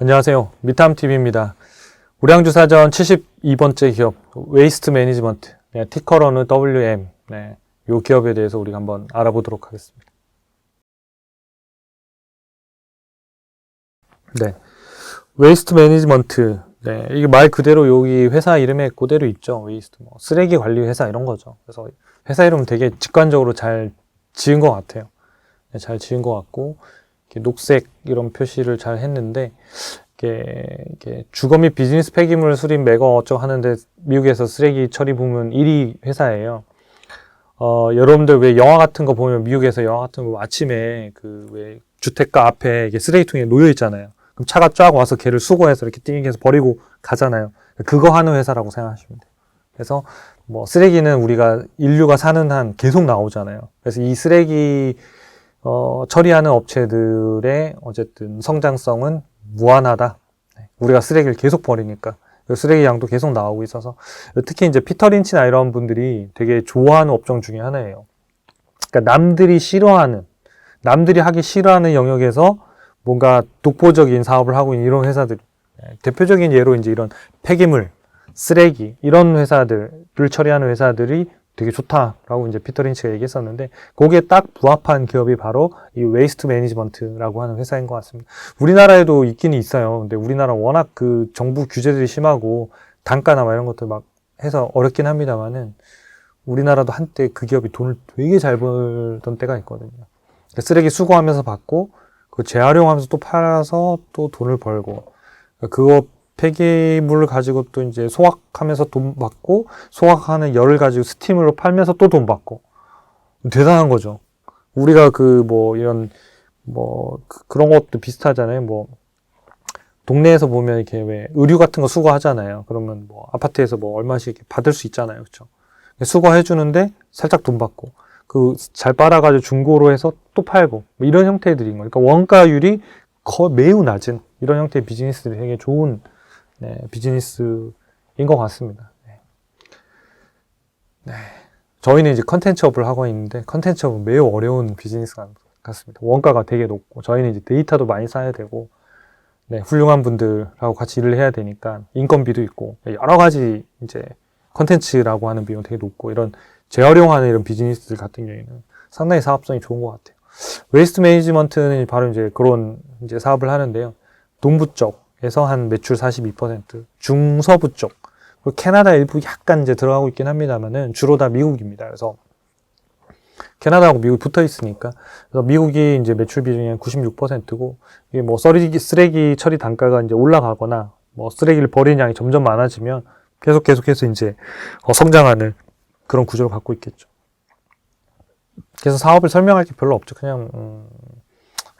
안녕하세요. 미탐TV입니다. 우량주사전 72번째 기업 웨이스트 매니지먼트, 티커러는 WM, 이 기업에 대해서 우리가 한번 알아보도록 하겠습니다. 웨이스트 매니지먼트, 이게 말 그대로 여기 회사 이름에 그대로 있죠. 웨이스트, 쓰레기 관리 회사 이런 거죠. 그래서 회사 이름 되게 직관적으로 잘 지은 것 같아요. 잘 지은 것 같고, 녹색 이런 표시를 잘 했는데, 이게 주거 및 비즈니스 폐기물 수립 매거 어쩌고 하는데 미국에서 쓰레기 처리 부문 1위 회사예요. 여러분들 왜 영화 같은 거 보면 미국에서 영화 같은 거 아침에 왜 주택가 앞에 이게 쓰레기통에 놓여 있잖아요. 그럼 차가 쫙 와서 걔를 수거해서 이렇게 띵해서 버리고 가잖아요. 그거 하는 회사라고 생각하시면 돼요. 그래서 쓰레기는 우리가 인류가 사는 한 계속 나오잖아요. 그래서 이 쓰레기 처리하는 업체들의 어쨌든 성장성은 무한하다. 우리가 쓰레기를 계속 버리니까 쓰레기 양도 계속 나오고 있어서 특히 이제 피터 린치나 이런 분들이 되게 좋아하는 업종 중에 하나예요. 그러니까 남들이 하기 싫어하는 영역에서 뭔가 독보적인 사업을 하고 있는 이런 회사들, 대표적인 예로 이제 이런 폐기물, 쓰레기 이런 회사들을 처리하는 회사들이 되게 좋다라고 이제 피터 린치가 얘기했었는데 거기에 딱 부합한 기업이 바로 이 웨이스트 매니지먼트라고 하는 회사인 것 같습니다. 우리나라에도 있긴 있어요. 근데 우리나라 워낙 정부 규제들이 심하고 단가나 이런 것들 막 해서 어렵긴 합니다만은 우리나라도 한때 그 기업이 돈을 되게 잘 벌던 때가 있거든요. 쓰레기 수거하면서 받고 재활용하면서 또 팔아서 또 돈을 벌고 그거 폐기물을 가지고 또 이제 소각하면서 돈 받고 소각하는 열을 가지고 스팀으로 팔면서 또 돈 받고 대단한 거죠. 우리가 이런 그런 것도 비슷하잖아요. 동네에서 보면 이렇게 왜 의류 같은 거 수거하잖아요. 그러면 아파트에서 얼마씩 받을 수 있잖아요. 그렇죠? 수거해 주는데 살짝 돈 받고 잘 빨아가지고 중고로 해서 또 팔고 이런 형태들인 거예요. 그러니까 원가율이 매우 낮은 이런 형태의 비즈니스들이 되게 좋은 비즈니스인 것 같습니다. 저희는 이제 컨텐츠업을 하고 있는데 컨텐츠업은 매우 어려운 비즈니스 같습니다. 원가가 되게 높고 저희는 이제 데이터도 많이 쌓아야 되고 훌륭한 분들하고 같이 일을 해야 되니까 인건비도 있고 여러 가지 이제 컨텐츠라고 하는 비용 되게 높고 이런 재활용하는 이런 비즈니스들 같은 경우에는 상당히 사업성이 좋은 것 같아요. 웨이스트 매니지먼트는 바로 이제 그런 이제 사업을 하는데요. 동부 쪽에서 한 매출 42%, 중서부 쪽, 그리고 캐나다 일부 약간 이제 들어가고 있긴 합니다만은 주로 다 미국입니다. 그래서 캐나다하고 미국이 붙어 있으니까 그래서 미국이 이제 매출 비중이 한 96%고 이게 쓰레기 처리 단가가 이제 올라가거나 쓰레기를 버리는 양이 점점 많아지면 계속해서 이제 성장하는 그런 구조를 갖고 있겠죠. 그래서 사업을 설명할 게 별로 없죠. 그냥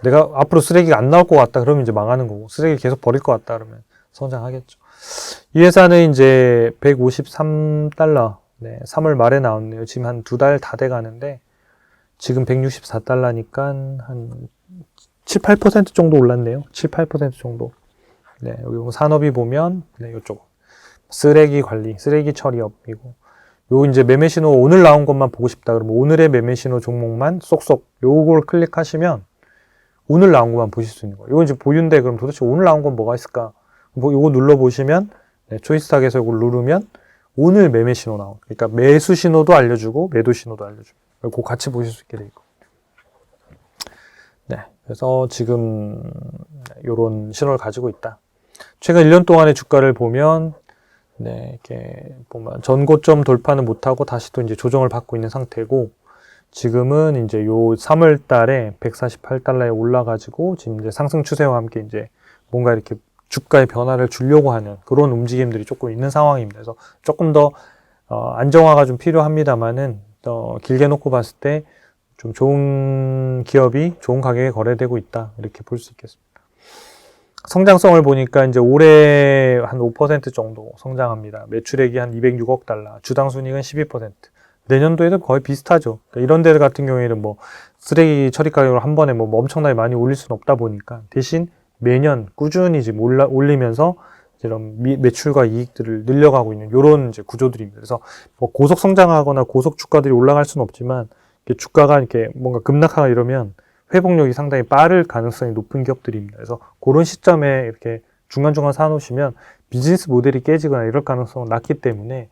내가 앞으로 쓰레기가 안 나올 것 같다 그러면 이제 망하는 거고 쓰레기 계속 버릴 것 같다 그러면 성장하겠죠. 이 회사는 이제 153달러 3월 말에 나왔네요. 지금 한 2달 다 돼 가는데 지금 164달러니까 한 7, 8% 정도 올랐네요. 7, 8% 정도. 여기 산업이 보면 이쪽 쓰레기 관리, 쓰레기 처리업이고 요 이제 매매 신호 오늘 나온 것만 보고 싶다 그러면 오늘의 매매 신호 종목만 쏙쏙 요걸 클릭하시면 오늘 나온 것만 보실 수 있는 거예요. 이거 이제 보유인데 그럼 도대체 오늘 나온 건 뭐가 있을까? 요거 눌러보시면 초이스탁에서 이걸 누르면 오늘 매매 신호 나와요. 그러니까 매수 신호도 알려주고 매도 신호도 알려주고 그거 같이 보실 수 있게 돼 있고. 그래서 지금 요런 신호를 가지고 있다. 최근 1년 동안의 주가를 보면 이렇게 보면 전고점 돌파는 못하고 다시 또 이제 조정을 받고 있는 상태고 지금은 이제 요 3월 달에 148달러에 올라가지고 지금 이제 상승 추세와 함께 이제 뭔가 이렇게 주가의 변화를 주려고 하는 그런 움직임들이 조금 있는 상황입니다. 그래서 조금 더 안정화가 좀 필요합니다만은 길게 놓고 봤을 때 좀 좋은 기업이 좋은 가격에 거래되고 있다 이렇게 볼 수 있겠습니다. 성장성을 보니까 이제 올해 한 5% 정도 성장합니다. 매출액이 한 206억 달러, 주당 순이익은 12%. 내년도에도 거의 비슷하죠. 그러니까 이런 데들 같은 경우에는 쓰레기 처리 가격을 한 번에 엄청나게 많이 올릴 수는 없다 보니까 대신 매년 꾸준히 지금 올리면서 이런 매출과 이익들을 늘려가고 있는 이런 이제 구조들입니다. 그래서 고속 성장하거나 고속 주가들이 올라갈 수는 없지만 주가가 이렇게 뭔가 급락하거나 이러면 회복력이 상당히 빠를 가능성이 높은 기업들입니다. 그래서 그런 시점에 이렇게 중간중간 사놓으시면 비즈니스 모델이 깨지거나 이럴 가능성은 낮기 때문에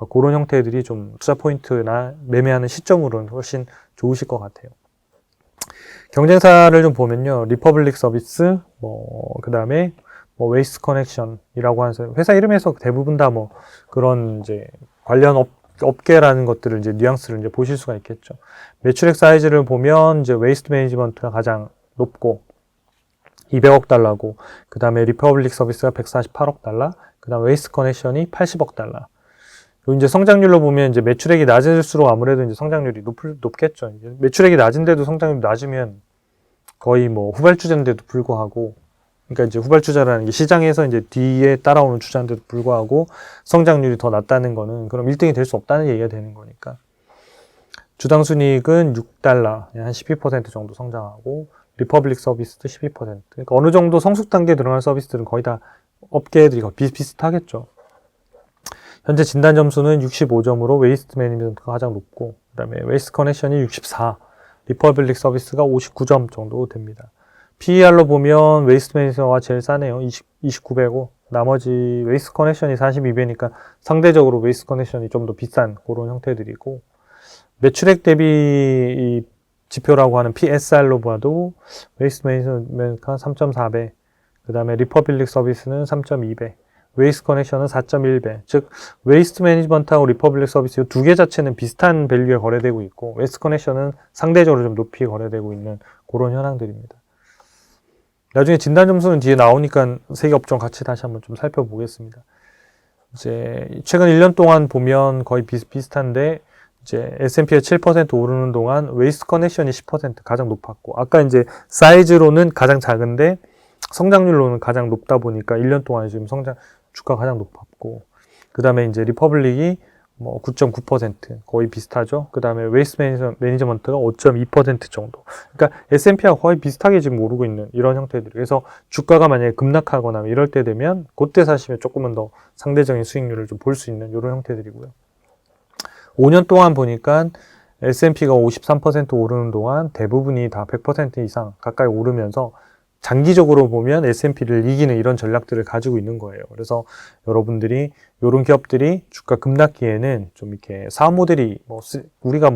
그런 형태들이 좀 투자 포인트나 매매하는 시점으로는 훨씬 좋으실 것 같아요. 경쟁사를 좀 보면요. 리퍼블릭 서비스, 그 다음에 웨이스트 커넥션이라고 하는 회사 이름에서 대부분 다 그런 이제 관련 업계라는 것들을 이제 뉘앙스를 이제 보실 수가 있겠죠. 매출액 사이즈를 보면 이제 웨이스트 매니지먼트가 가장 높고 200억 달러고, 그 다음에 리퍼블릭 서비스가 148억 달러, 그 다음 웨이스트 커넥션이 80억 달러. 이제 성장률로 보면 이제 매출액이 낮을수록 아무래도 이제 성장률이 높겠죠. 이제 매출액이 낮은데도 성장률이 낮으면 거의 후발주자인데도 불구하고, 그러니까 이제 후발주자라는 게 시장에서 이제 뒤에 따라오는 주자인데도 불구하고 성장률이 더 낮다는 거는 그럼 1등이 될 수 없다는 얘기가 되는 거니까. 주당 순이익은 6달러, 한 12% 정도 성장하고, 리퍼블릭 서비스도 12%. 그러니까 어느 정도 성숙 단계에 들어간 서비스들은 거의 다 업계들이 비슷비슷하겠죠. 현재 진단 점수는 65점으로 웨이스트 매니지먼트가 가장 높고, 그 다음에 웨이스트 커넥션이 64, 리퍼블릭 서비스가 59점 정도 됩니다. PER로 보면 웨이스트 매니지먼트가 제일 싸네요. 29배고, 나머지 웨이스트 커넥션이 42배니까 상대적으로 웨이스트 커넥션이 좀 더 비싼 그런 형태들이고, 매출액 대비 이 지표라고 하는 PSR로 봐도 웨이스트 매니지먼트가 3.4배, 그 다음에 리퍼블릭 서비스는 3.2배, 웨이스트 커넥션은 4.1배. 즉 웨이스트 매니지먼트하고 리퍼블릭 서비스 이 두 개 자체는 비슷한 밸류에 거래되고 있고, 웨이스트 커넥션은 상대적으로 좀 높이 거래되고 있는 그런 현황들입니다. 나중에 진단 점수는 뒤에 나오니까 세 개 업종 같이 다시 한번 좀 살펴보겠습니다. 이제 최근 1년 동안 보면 거의 비슷한데, 이제 S&P가 7% 오르는 동안 웨이스트 커넥션이 10% 가장 높았고, 아까 이제 사이즈로는 가장 작은데 성장률로는 가장 높다 보니까 1년 동안 지금 주가가 가장 높았고, 그 다음에 이제 리퍼블릭이 9.9% 거의 비슷하죠. 그 다음에 웨이스트 매니지먼트가 5.2% 정도. 그러니까 S&P와 거의 비슷하게 지금 오르고 있는 이런 형태들. 그래서 주가가 만약에 급락하거나 이럴 때 되면 그때 사시면 조금은 더 상대적인 수익률을 좀 볼 수 있는 이런 형태들이고요. 5년 동안 보니까 S&P가 53% 오르는 동안 대부분이 다 100% 이상 가까이 오르면서 장기적으로 보면 S&P를 이기는 이런 전략들을 가지고 있는 거예요. 그래서 여러분들이 이런 기업들이 주가 급락기에는 좀 이렇게 사업 모델이 우리가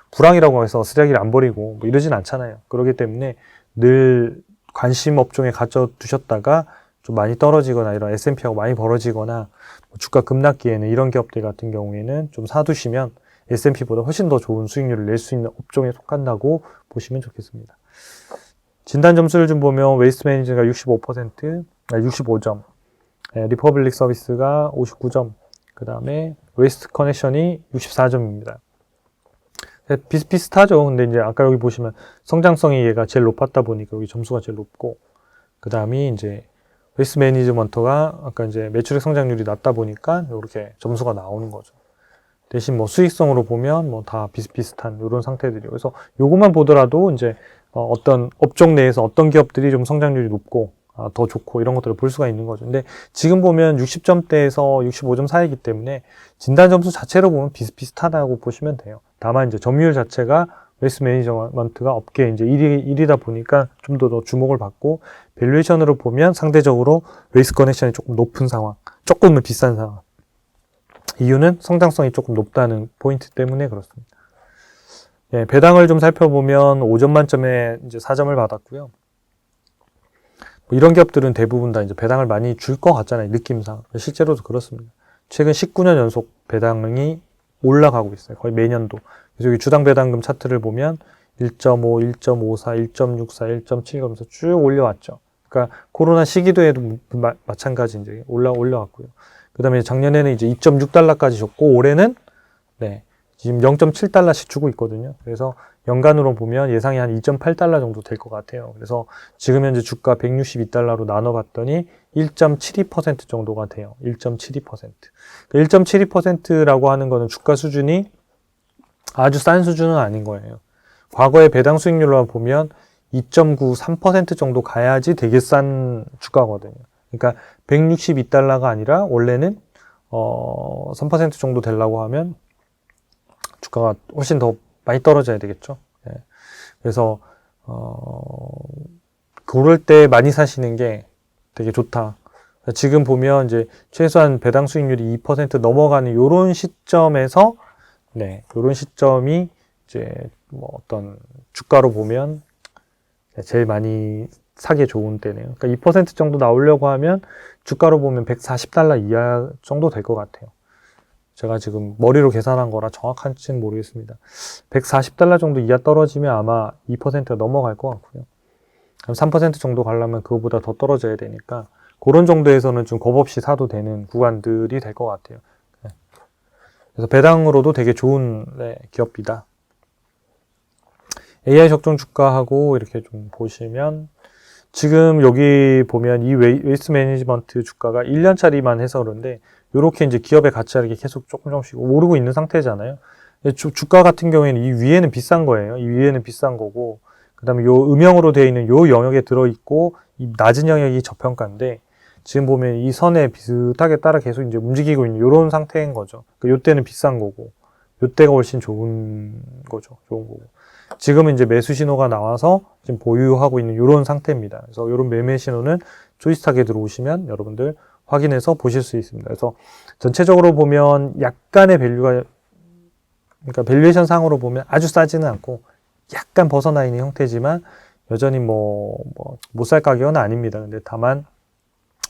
불황이라고 해서 쓰레기를 안 버리고 이러진 않잖아요. 그렇기 때문에 늘 관심 업종에 가져두셨다가 좀 많이 떨어지거나 이런 S&P하고 많이 벌어지거나 주가 급락기에는 이런 기업들 같은 경우에는 좀 사두시면 S&P보다 훨씬 더 좋은 수익률을 낼 수 있는 업종에 속한다고 보시면 좋겠습니다. 진단 점수를 좀 보면 웨이스트 매니저가 65점, 리퍼블릭 서비스가 59점, 그 다음에 웨이스트 커넥션이 64점입니다. 비슷하죠. 근데 이제 아까 여기 보시면 성장성이 얘가 제일 높았다 보니까 여기 점수가 제일 높고, 그 다음이 이제 웨이스트 매니지먼트가 아까 이제 매출액 성장률이 낮다 보니까 이렇게 점수가 나오는 거죠. 대신 수익성으로 보면 다 비슷비슷한 이런 상태들이에요. 그래서 요것만 보더라도 이제 어떤 업종 내에서 어떤 기업들이 좀 성장률이 높고 더 좋고 이런 것들을 볼 수가 있는 거죠. 근데 지금 보면 60점대에서 65점 사이이기 때문에 진단 점수 자체로 보면 비슷비슷하다고 보시면 돼요. 다만 이제 점유율 자체가 웨이스트 매니지먼트가 업계 이제 1위다 보니까 좀 더 주목을 받고, 밸류에이션으로 보면 상대적으로 웨이스트 커넥션이 조금 높은 상황, 조금은 비싼 상황. 이유는 성장성이 조금 높다는 포인트 때문에 그렇습니다. 예, 배당을 좀 살펴보면 5점 만점에 이제 4점을 받았고요. 이런 기업들은 대부분 다 이제 배당을 많이 줄 것 같잖아요, 느낌상. 실제로도 그렇습니다. 최근 19년 연속 배당이 올라가고 있어요. 거의 매년도. 그래서 여기 주당 배당금 차트를 보면 1.5, 1.54, 1.64, 1.7 그러면서 쭉 올려왔죠. 그러니까 코로나 시기도에도 마찬가지 이제 올라왔고요. 그 다음에 작년에는 이제 2.6달러까지 줬고, 올해는 지금 0.7달러씩 주고 있거든요. 그래서 연간으로 보면 예상이 한 2.8달러 정도 될 것 같아요. 그래서 지금 현재 주가 162달러로 나눠봤더니 1.72% 정도가 돼요. 1.72%. 1.72%라고 하는 거는 주가 수준이 아주 싼 수준은 아닌 거예요. 과거의 배당 수익률로 보면 2.93% 정도 가야지 되게 싼 주가거든요. 그러니까 162달러가 아니라 원래는 3% 정도 되려고 하면 주가가 훨씬 더 많이 떨어져야 되겠죠. 예. 그래서 그럴 때 많이 사시는 게 되게 좋다. 지금 보면 이제 최소한 배당 수익률이 2% 넘어가는 요런 시점에서 네, 요런 시점이 이제 뭐 어떤 주가로 보면 제일 많이 사기 좋은 때네요. 그러니까 2% 정도 나오려고 하면 주가로 보면 140달러 이하 정도 될 것 같아요. 제가 지금 머리로 계산한 거라 정확한지는 모르겠습니다. 140달러 정도 이하 떨어지면 아마 2%가 넘어갈 것 같고요. 그럼 3% 정도 가려면 그거보다 더 떨어져야 되니까 그런 정도에서는 좀 겁 없이 사도 되는 구간들이 될 것 같아요. 그래서 배당으로도 되게 좋은 기업이다. AI 적정 주가하고 이렇게 좀 보시면 지금 여기 보면 이 웨이스트 매니지먼트 주가가 1년짜리만 해서 그런데 이렇게 이제 기업의 가치가 이렇게 계속 조금씩 오르고 있는 상태잖아요. 주가 같은 경우에는 이 위에는 비싼 거예요. 이 위에는 비싼 거고 그 다음에 요 음영으로 되어 있는 요 영역에 들어있고 이 낮은 영역이 저평가인데 지금 보면 이 선에 비슷하게 따라 계속 이제 움직이고 있는 이런 상태인 거죠. 요 때는 비싼 거고, 요 때가 훨씬 좋은 거죠. 좋은 거고. 지금은 이제 매수 신호가 나와서 지금 보유하고 있는 이런 상태입니다. 그래서 이런 매매 신호는 조이스탁에 들어오시면 여러분들 확인해서 보실 수 있습니다. 그래서 전체적으로 보면 약간의 밸류가, 그러니까 밸류에이션 상으로 보면 아주 싸지는 않고 약간 벗어나 있는 형태지만 여전히 못 살 가격은 아닙니다. 근데 다만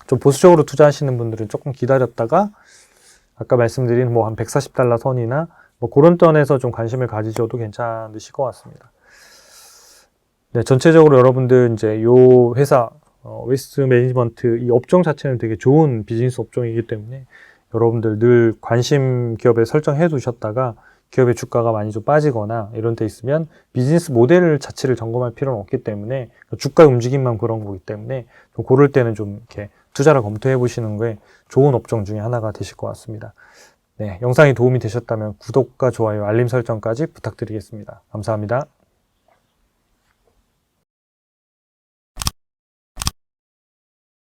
좀 보수적으로 투자하시는 분들은 조금 기다렸다가 아까 말씀드린 한 140달러 선이나 그런 선에서 좀 관심을 가지셔도 괜찮으실 것 같습니다. 네, 전체적으로 여러분들 이제 요 회사 웨스트 매니지먼트 이 업종 자체는 되게 좋은 비즈니스 업종이기 때문에 여러분들 늘 관심 기업에 설정해 두셨다가 기업의 주가가 많이 좀 빠지거나 이런 데 있으면 비즈니스 모델 자체를 점검할 필요는 없기 때문에 주가 움직임만 그런 거기 때문에 좀 고를 때는 좀 이렇게 투자를 검토해 보시는 게 좋은 업종 중에 하나가 되실 것 같습니다. 네, 영상이 도움이 되셨다면 구독과 좋아요, 알림 설정까지 부탁드리겠습니다. 감사합니다.